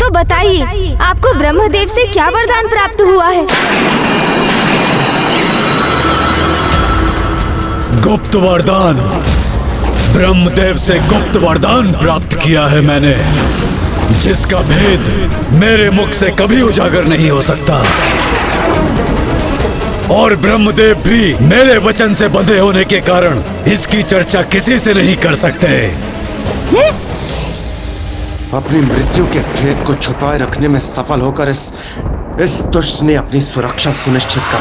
तो बताइए, आपको ब्रह्मदेव से क्या वरदान प्राप्त हुआ है? गुप्त वरदान। ब्रह्मदेव से गुप्त वरदान प्राप्त किया है मैंने, जिसका भेद मेरे मुख से कभी उजागर नहीं हो सकता। और ब्रह्मदेव भी मेरे वचन से बंधे होने के कारण इसकी चर्चा किसी से नहीं कर सकते। अपनी मृत्यु के भेद को छुपाए रखने में सफल होकर इस दुष्ट ने अपनी सुरक्षा सुनिश्चित कर।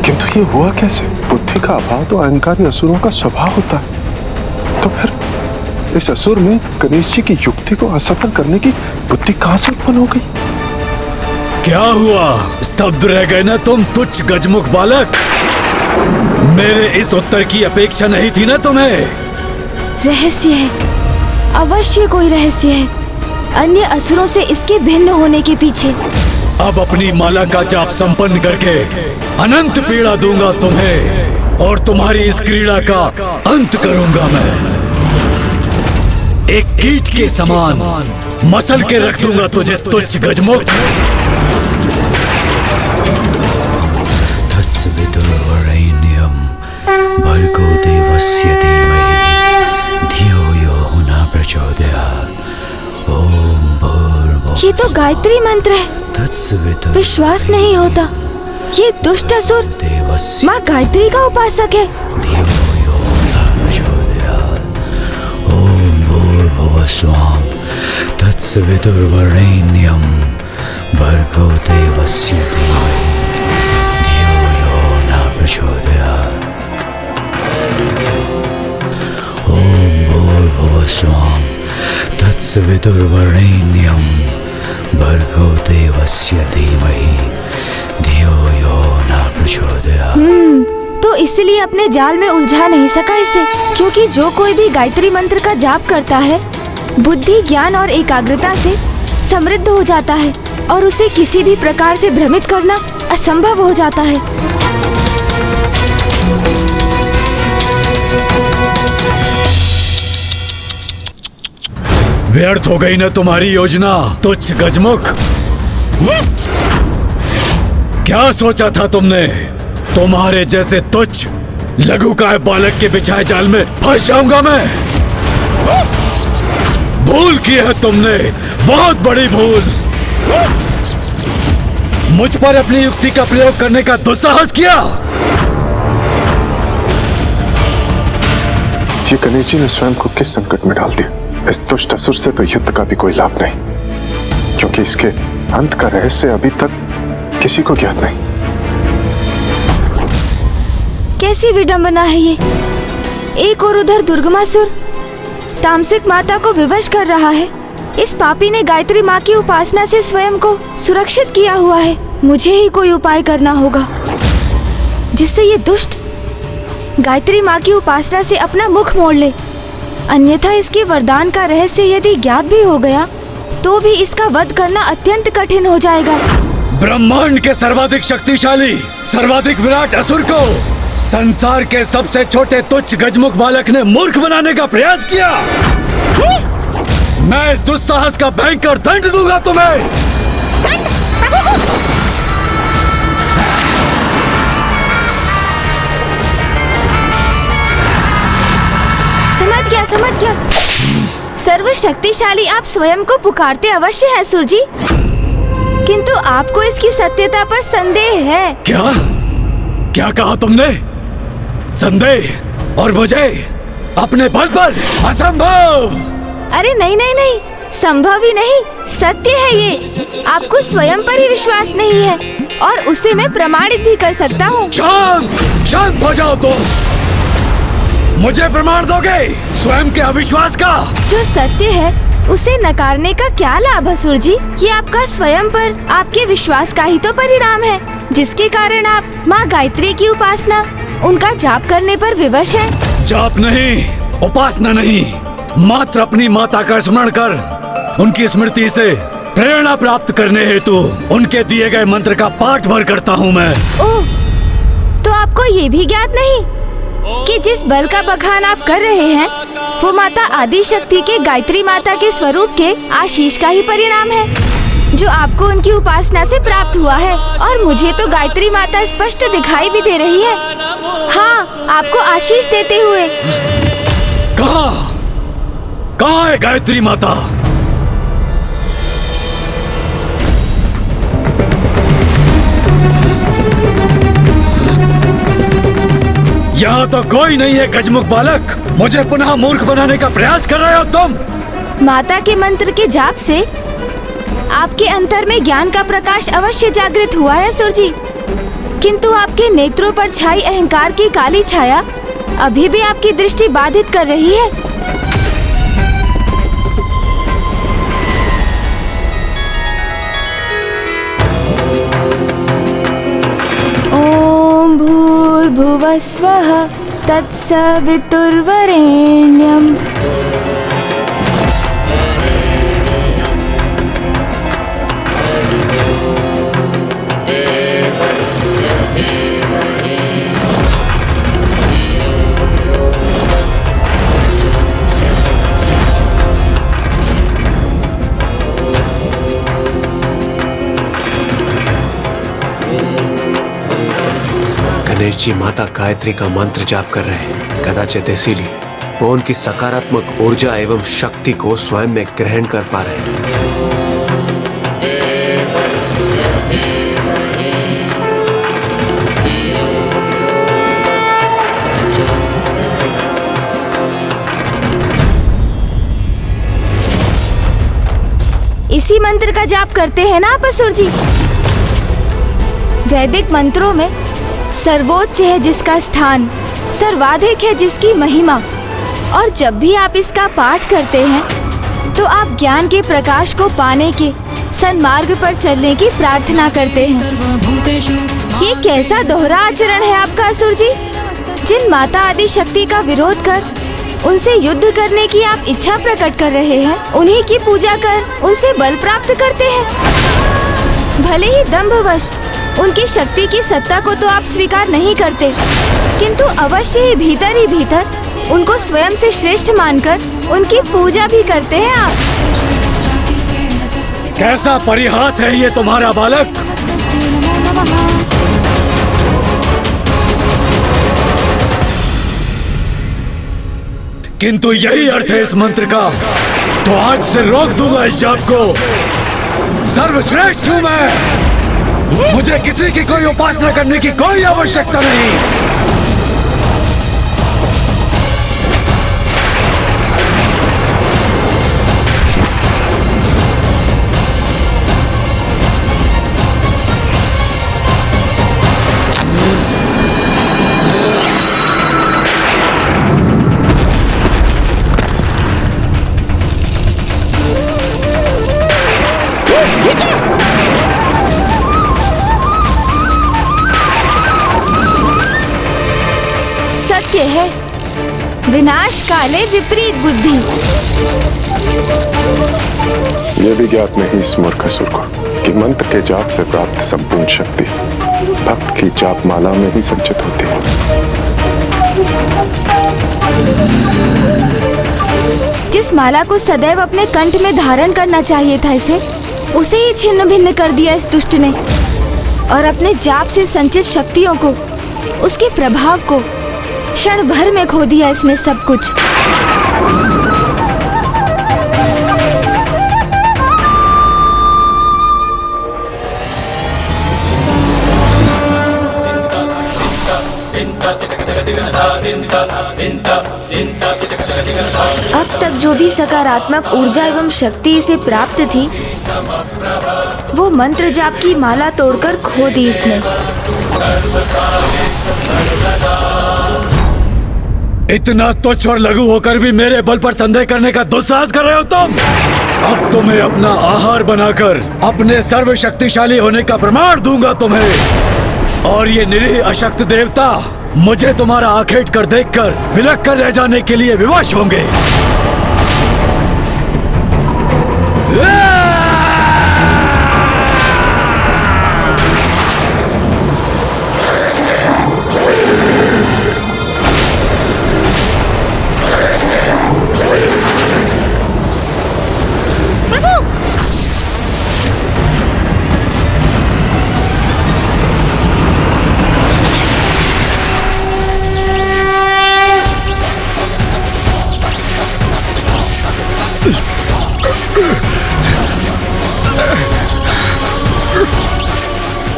किंतु ये हुआ कैसे? बुद्धि का अभाव तो अहंकारी असुरों का स्वभाव होता है। तो फिर इस असुर में गणेश जी की युक्ति को असफल करने की बुद्धि कहां से उत्पन्न हो गई? क्या हुआ? स्तब्ध रह गए ना तुम तुच्छ गजमुख बालक? मेरे इस उत्तर की अपेक्षा नहीं थी ना तुम्हें? रहस्य है, अवश्य कोई रहस्य है, अन्य असुरों से इसके भिन्न होने के पीछे। अब अपनी माला का जाप संपन्न करके अनंत पीड़ा दूंगा तुम्हें, और तुम्हारी इस क्रीड़ा का अंत करूंगा मैं। एक कीट के समान मसल के रख दूंगा तुझे तुच्छ गजमुख। तत्सवितुर्वरेण्यं भर्गो देवस्य धीमहि धियो यो न प्रचोदयात्। ओम भूर्भुवः। ये तो गायत्री मंत्र है। विश्वास नहीं होता, ये दुष्ट असुर माँ गायत्री का उपासक है। ओम भूर्भुवः स्वः तत्सवितुर्वरेण्यं भर्गो देवस्य धीमहि धियो यो न प्रचोदयात्। ओम भूर्भुवः स्वः तत्सवितुर्वरेण्यं भर्गो देवस्य धीमहि धियो यो न प्रचोदयात्। तो इसलिए अपने जाल में उलझा नहीं सका इसे, क्योंकि जो कोई भी गायत्री मंत्र का जाप करता है बुद्धि, ज्ञान और एकाग्रता से समृद्ध हो जाता है और उसे किसी भी प्रकार से भ्रमित करना असंभव हो जाता है। व्यर्थ हो गई ना तुम्हारी योजना तुच्छ गजमुख। क्या सोचा था तुमने? तुम्हारे जैसे तुच्छ लघुकाय बालक के बिछाए जाल में फंस जाऊंगा मैं? भूल की है तुमने, बहुत बड़ी भूल। मुझ पर अपनी युक्ति का प्रयोग करने का दुस्साहस किया। ये गणेश जी ने स्वयं को किस संकट में डाल दिया? इस दुष्ट असुर से तो युद्ध का भी कोई लाभ नहीं, क्योंकि इसके अंत का रहस्य अभी तक किसी को ज्ञात नहीं। कैसी विडंबना है ये! एक और उधर दुर्गमासुर तामसिक माता को विवश कर रहा है। इस पापी ने गायत्री माँ की उपासना से स्वयं को सुरक्षित किया हुआ है। मुझे ही कोई उपाय करना होगा जिससे ये दुष्ट गायत्री माँ की उपासना से अपना मुख मोड़ ले। अन्यथा इसके वरदान का रहस्य यदि ज्ञात भी हो गया तो भी इसका वध करना अत्यंत कठिन हो जाएगा। ब्रह्मांड के सर्वाधिक शक्तिशाली, सर्वाधिक विराट असुर को संसार के सबसे छोटे तुच्छ गजमुख बालक ने मूर्ख बनाने का प्रयास किया। मैं इस दुस्साहस का भयंकर दंड दूंगा तुम्हें। समझ गया। सर्वशक्तिशाली आप स्वयं को पुकारते अवश्य हैं सुर जी, किंतु आपको इसकी सत्यता पर संदेह है। क्या कहा तुमने? संदेह? और मुझे अपने बल पर? असंभव। अरे नहीं, संभव ही नहीं, सत्य है ये। आपको स्वयं पर ही विश्वास नहीं है और उसे मैं प्रमाणित भी कर सकता हूँ। शांत हो जाओ तुम। मुझे प्रमाण दोगे स्वयं के अविश्वास का? जो सत्य है उसे नकारने का क्या लाभ असुर जी? ये आपका स्वयं पर आपके विश्वास का ही तो परिणाम है, जिसके कारण आप माँ गायत्री की उपासना, उनका जाप करने पर विवश हैं। जाप नहीं, उपासना नहीं, मात्र अपनी माता का स्मरण कर उनकी स्मृति से प्रेरणा प्राप्त करने हेतु उनके दिए गए मंत्र का पाठ भर करता हूँ मैं। ओह, तो आपको ये भी ज्ञात नहीं कि जिस बल का बखान आप कर रहे हैं वो माता आदि शक्ति के गायत्री माता के स्वरूप के आशीष का ही परिणाम है जो आपको उनकी उपासना से प्राप्त हुआ है। और मुझे तो गायत्री माता स्पष्ट दिखाई भी दे रही है। हाँ, आपको आशीष देते हुए। कहाँ है गायत्री माता? यहाँ तो कोई नहीं है गजमुख बालक। मुझे पुनः मूर्ख बनाने का प्रयास कर रहे हो तुम। माता के मंत्र के जाप से आपके अंतर में ज्ञान का प्रकाश अवश्य जागृत हुआ है असुर जी, किंतु आपके नेत्रों पर छाई अहंकार की काली छाया अभी भी आपकी दृष्टि बाधित कर रही है। ओम भूर्भुवः स्वः तत्सवितुर्वरेण्यम्। गणेश जी माता गायत्री का मंत्र जाप कर रहे हैं, कदाचित इसीलिए वो उनकी सकारात्मक ऊर्जा एवं शक्ति को स्वयं में ग्रहण कर पा रहे हैं। इसी मंत्र का जाप करते हैं ना आप असुर जी? वैदिक मंत्रों में सर्वोच्च है जिसका स्थान, सर्वाधिक है जिसकी महिमा, और जब भी आप इसका पाठ करते हैं तो आप ज्ञान के प्रकाश को पाने के सन्मार्ग पर चलने की प्रार्थना करते हैं। ये कैसा दोहरा आचरण है आपका असुर जी? जिन माता आदि शक्ति का विरोध कर उनसे युद्ध करने की आप इच्छा प्रकट कर रहे हैं, उन्हीं की पूजा कर उनसे बल प्राप्त करते हैं। भले ही दंभवश उनकी शक्ति की सत्ता को तो आप स्वीकार नहीं करते, किंतु अवश्य ही भीतर उनको स्वयं से श्रेष्ठ मानकर उनकी पूजा भी करते हैं आप। कैसा परिहास है ये तुम्हारा बालक? किंतु यही अर्थ है इस मंत्र का, तो आज से रोक दूंगा इस जाप को। सर्वश्रेष्ठ हूं मैं, मुझे किसी की कोई उपासना करने की कोई आवश्यकता नहीं। सत्य है, विनाश काले विपरीत बुद्धि। यह भी ज्ञात नहीं इस मूर्ख असुर को कि मंत्र के जाप से प्राप्त संपूर्ण शक्ति भक्त की जाप माला में ही संचित होती है। जिस माला को सदैव अपने कंठ में धारण करना चाहिए था उसे ही छिन्न भिन्न कर दिया इस दुष्ट ने, और अपने जाप से संचित शक्तियों को, उसके प्रभाव को क्षण भर में खो दिया इसने सब कुछ। अब तक जो भी सकारात्मक ऊर्जा एवं शक्ति इसे प्राप्त थी वो मंत्र जाप की माला तोड़कर खो दी इसने। इतना तुच्छ और लघु होकर भी मेरे बल पर संदेह करने का दुस्साहस कर रहे हो तुम? अब तुम्हें अपना आहार बनाकर अपने सर्वशक्तिशाली होने का प्रमाण दूंगा तुम्हें, और ये निरीह अशक्त देवता मुझे तुम्हारा आखेट कर देखकर विलक कर रह जाने के लिए विवश होंगे।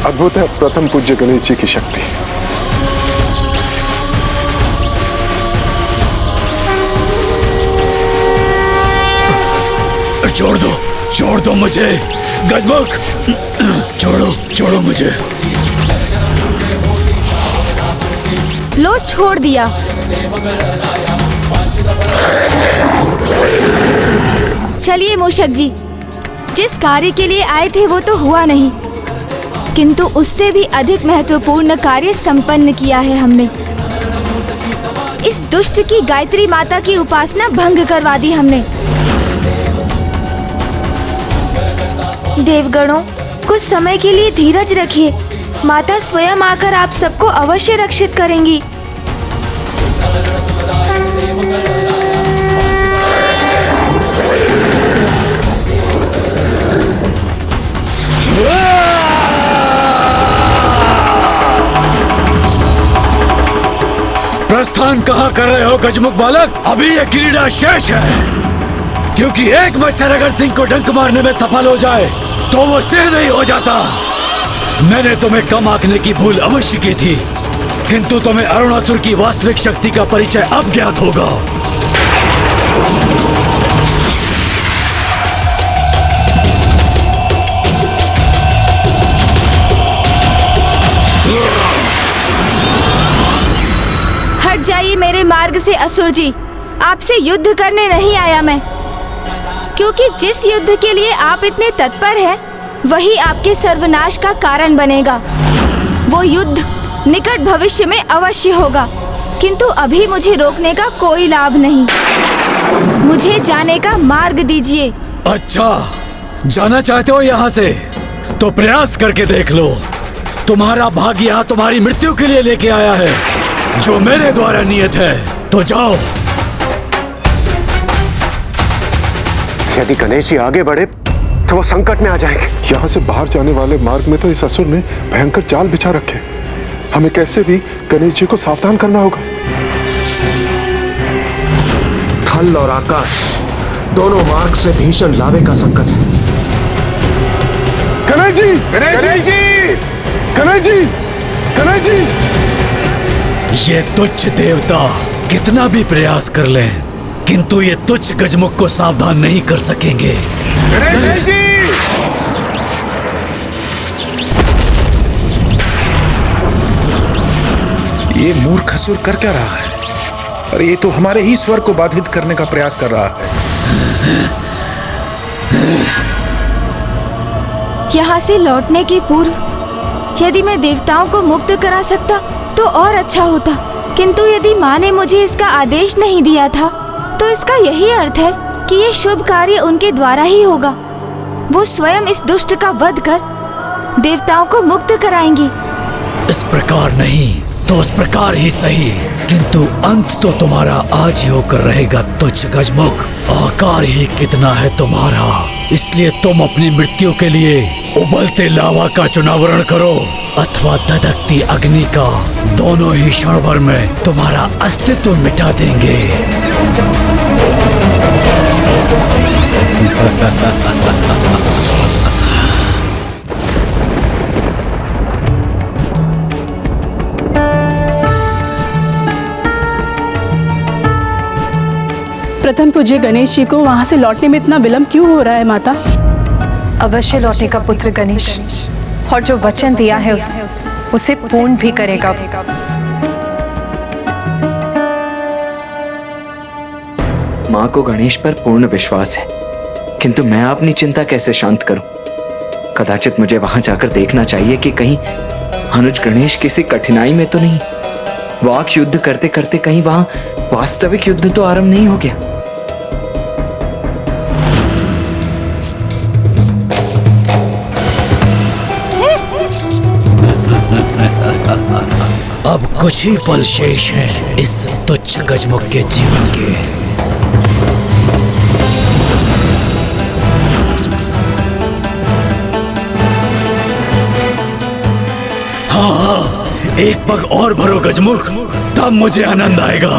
अद्भुत है प्रथम पूज्य गणेश जी की शक्ति। छोड़ दो मुझे गजमुख, छोड़ो मुझे। लो छोड़ दिया। चलिए मूषक जी, जिस कार्य के लिए आए थे वो तो हुआ नहीं, किंतु उससे भी अधिक महत्वपूर्ण कार्य संपन्न किया है हमने। इस दुष्ट की गायत्री माता की उपासना भंग करवा दी हमने। देवगणों, कुछ समय के लिए धीरज रखिए। माता स्वयं आकर आप सबको अवश्य रक्षित करेंगी। प्रस्थान कहाँ कर रहे हो गजमुख बालक? अभी ये क्रीड़ा शेष है, क्योंकि एक मच्छर अगर सिंह को डंक मारने में सफल हो जाए तो वो सिर नहीं हो जाता। मैंने तुम्हें कम आंकने की भूल अवश्य की थी, किंतु तुम्हें अरुणासुर की वास्तविक शक्ति का परिचय अब ज्ञात होगा। हट जाइए मेरे मार्ग से असुर जी। आपसे युद्ध करने नहीं आया मैं, क्योंकि जिस युद्ध के लिए आप इतने तत्पर हैं, वही आपके सर्वनाश का कारण बनेगा। वो युद्ध निकट भविष्य में अवश्य होगा, किंतु अभी मुझे रोकने का कोई लाभ नहीं। मुझे जाने का मार्ग दीजिए। अच्छा, जाना चाहते हो यहाँ से? तो प्रयास करके देख लो। तुम्हारा भाग्य यहाँ तुम्हारी मृत्यु के लिए लेके आया है, जो मेरे द्वारा नियत है। तो जाओ। यदि गणेश जी आगे बढ़े तो वो संकट में आ जाएंगे। यहाँ से बाहर जाने वाले मार्ग में तो इस असुर ने भयंकर जाल बिछा रखे। हमें कैसे भी गणेश जी को सावधान करना होगा। थल और आकाश दोनों मार्ग से भीषण लावे का संकट है। गणेश जी, गणेश जी, गणेश जी, गणेश जी। ये तुच्छ देवता कितना भी प्रयास कर लें, किंतु ये तुच्छ गजमुख को सावधान नहीं कर सकेंगे। गणेश जी! ये मूर्ख असुर कर क्या रहा है? अरे ये तो हमारे ही स्वर को बाधित करने का प्रयास कर रहा है। यहाँ से लौटने के पूर्व यदि मैं देवताओं को मुक्त करा सकता तो और अच्छा होता, किंतु यदि माँ ने मुझे इसका आदेश नहीं दिया था तो इसका यही अर्थ है कि ये शुभ कार्य उनके द्वारा ही होगा। वो स्वयं इस दुष्ट का वध कर देवताओं को मुक्त कराएंगी। इस प्रकार नहीं तो उस प्रकार ही सही, किंतु अंत तो तुम्हारा आज ही होकर रहेगा तुच्छ गजमुख। आकार ही कितना है तुम्हारा, इसलिए तुम अपनी मृत्यु के लिए उबलते लावा का चुनावरण करो अथवा धधकती अग्नि का। दोनों ही क्षण भर में तुम्हारा अस्तित्व मिटा देंगे। प्रथम पूज्य गणेश जी को वहाँ से लौटने में इतना विलंब क्यों हो रहा है माता? अवश्य लौटेगा पुत्र गणेश, और जो वचन दिया है उसे पूर्ण भी करेगा। माँ को गणेश पर पूर्ण विश्वास है, किंतु मैं अपनी चिंता कैसे शांत करूं? कदाचित मुझे वहां जाकर देखना चाहिए कि कहीं अनुज गणेश किसी कठिनाई में तो नहीं। वाक युद्ध करते करते कहीं वहां वास्तविक युद्ध तो आरंभ नहीं हो गया। अब कुछ ही पल शेष हैं इस तुच्छ गजमुख के जीवन के। हाँ, एक पग और भरो गजमुख, तब मुझे आनंद आएगा।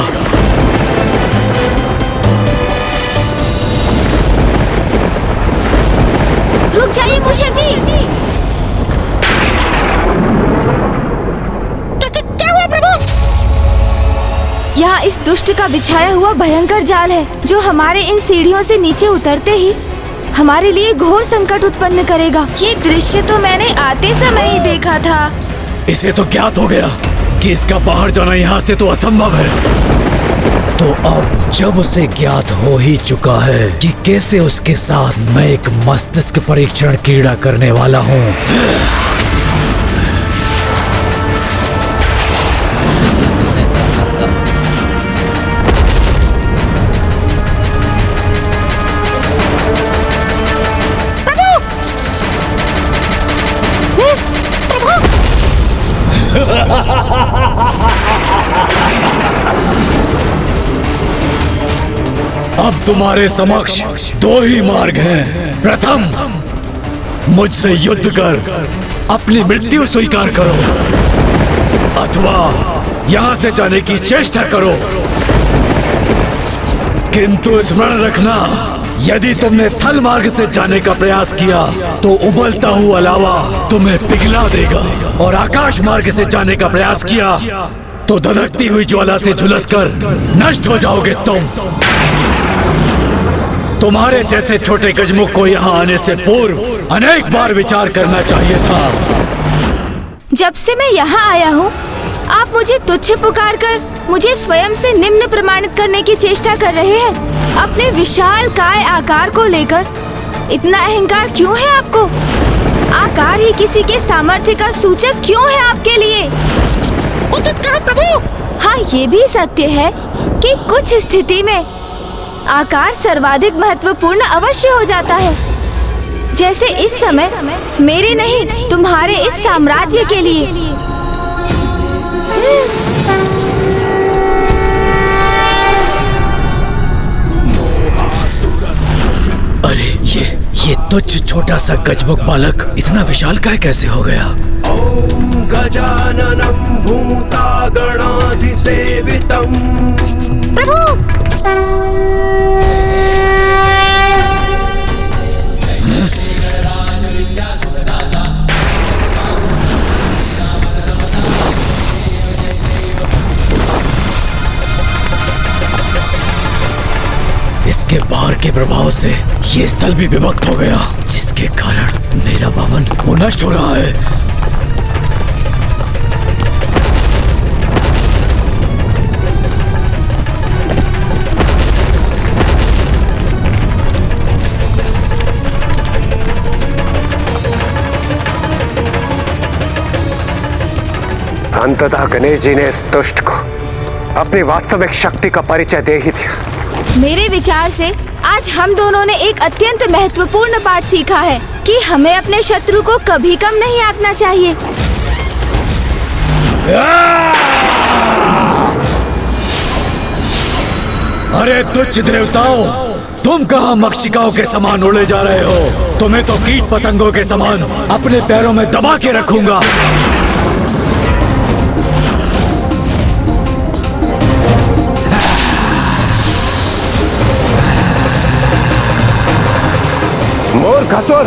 मूषक जी! क्या हुआ प्रभु? यहाँ इस दुष्ट का बिछाया हुआ भयंकर जाल है जो हमारे इन सीढ़ियों से नीचे उतरते ही हमारे लिए घोर संकट उत्पन्न करेगा। ये दृश्य तो मैंने आते समय ही देखा था। इसे तो ज्ञात हो गया कि इसका बाहर जाना यहाँ से तो असंभव है। तो अब जब उसे ज्ञात हो ही चुका है कि कैसे उसके साथ मैं एक मस्तिष्क परीक्षण कीड़ा करने वाला हूँ, अब तुम्हारे समक्ष दो ही मार्ग हैं। प्रथम, मुझसे युद्ध कर अपनी मृत्यु स्वीकार करो, अथवा यहाँ से जाने की चेष्टा करो। किंतु स्मरण रखना, यदि तुमने थल मार्ग से जाने का प्रयास किया तो उबलता हुआ लावा तुम्हें पिघला देगा, और आकाश मार्ग से जाने का प्रयास किया तो धधकती हुई ज्वाला से झुलसकर नष्ट हो जाओगे तुम। तुम्हारे जैसे छोटे गजमुख को यहाँ आने से पूर्व अनेक बार विचार करना चाहिए था। जब से मैं यहाँ आया हूँ, आप मुझे तुच्छ पुकारकर मुझे स्वयं से निम्न प्रमाणित करने की चेष्टा कर रहे हैं। अपने विशाल काय आकार को लेकर इतना अहंकार क्यों है आपको? आकार ही किसी के सामर्थ्य का सूचक क्यों है आपके लिए? उचित कहा प्रभु। हाँ, ये भी सत्य है कि कुछ स्थिति में आकार सर्वाधिक महत्वपूर्ण अवश्य हो जाता है, जैसे इस समय मेरे नहीं तुम्हारे इस साम्राज्य के लिए। अरे ये तुच्छ छोटा सा गजमुख बालक इतना विशाल काय कैसे हो गया? ओम गजाननं भूतागणाधिसेवितं। प्रभु! इसके बाहर के प्रभाव से ये स्थल भी विभक्त हो गया, जिसके कारण मेरा भवन वो नष्ट हो रहा है। अंततः गणेश जी ने इस दुष्ट को अपनी वास्तविक शक्ति का परिचय दे ही दिया। मेरे विचार से आज हम दोनों ने एक अत्यंत महत्वपूर्ण पाठ सीखा है कि हमें अपने शत्रु को कभी कम नहीं आंकना चाहिए। अरे तुच्छ देवताओं, तुम कहाँ मक्षिकाओं के समान उड़े जा रहे हो? तुम्हें तो कीट पतंगों के समान अपने पैरों में दबा के रखूंगा। मूर्खसुर,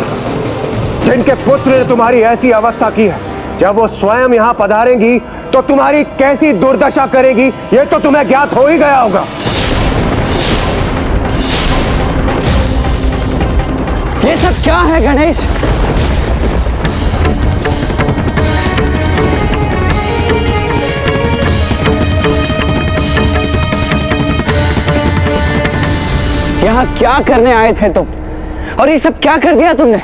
जिनके पुत्र ने तुम्हारी ऐसी अवस्था की है, जब वो स्वयं यहाँ पधारेंगी तो तुम्हारी कैसी दुर्दशा करेगी, ये तो तुम्हें ज्ञात हो ही गया होगा। ये सब क्या है गणेश? यहाँ क्या करने आए थे तुम? और ये सब क्या कर दिया तुमने?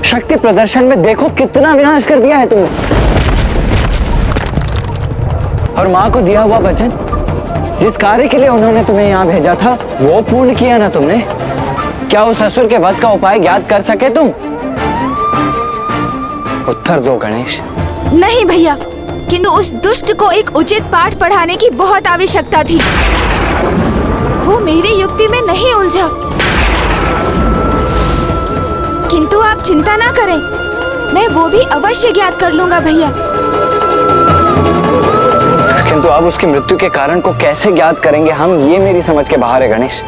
शक्ति प्रदर्शन में देखो कितना विनाश कर दिया है तुमने। और माँ को दिया हुआ वचन, जिस कार्य के लिए उन्होंने तुम्हें यहाँ भेजा था, वो पूर्ण किया ना तुमने? क्या उस असुर के वध का उपाय ज्ञात कर सके तुम? उत्तर दो गणेश। नहीं भैया, किंतु उस दुष्ट को एक उचित पाठ पढ़ाने की बहुत आवश्यकता थी। वो मेरी युक्ति में नहीं उलझा। किंतु आप चिंता ना करें, मैं वो भी अवश्य ज्ञात कर लूंगा भैया। किंतु अब उसकी मृत्यु के कारण को कैसे ज्ञात करेंगे हम, ये मेरी समझ के बाहर है गणेश।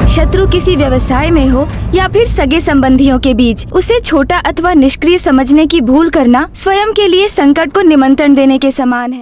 शत्रु किसी व्यवसाय में हो या फिर सगे संबंधियों के बीच, उसे छोटा अथवा निष्क्रिय समझने की भूल करना स्वयं के लिए संकट को निमंत्रण देने के समान है।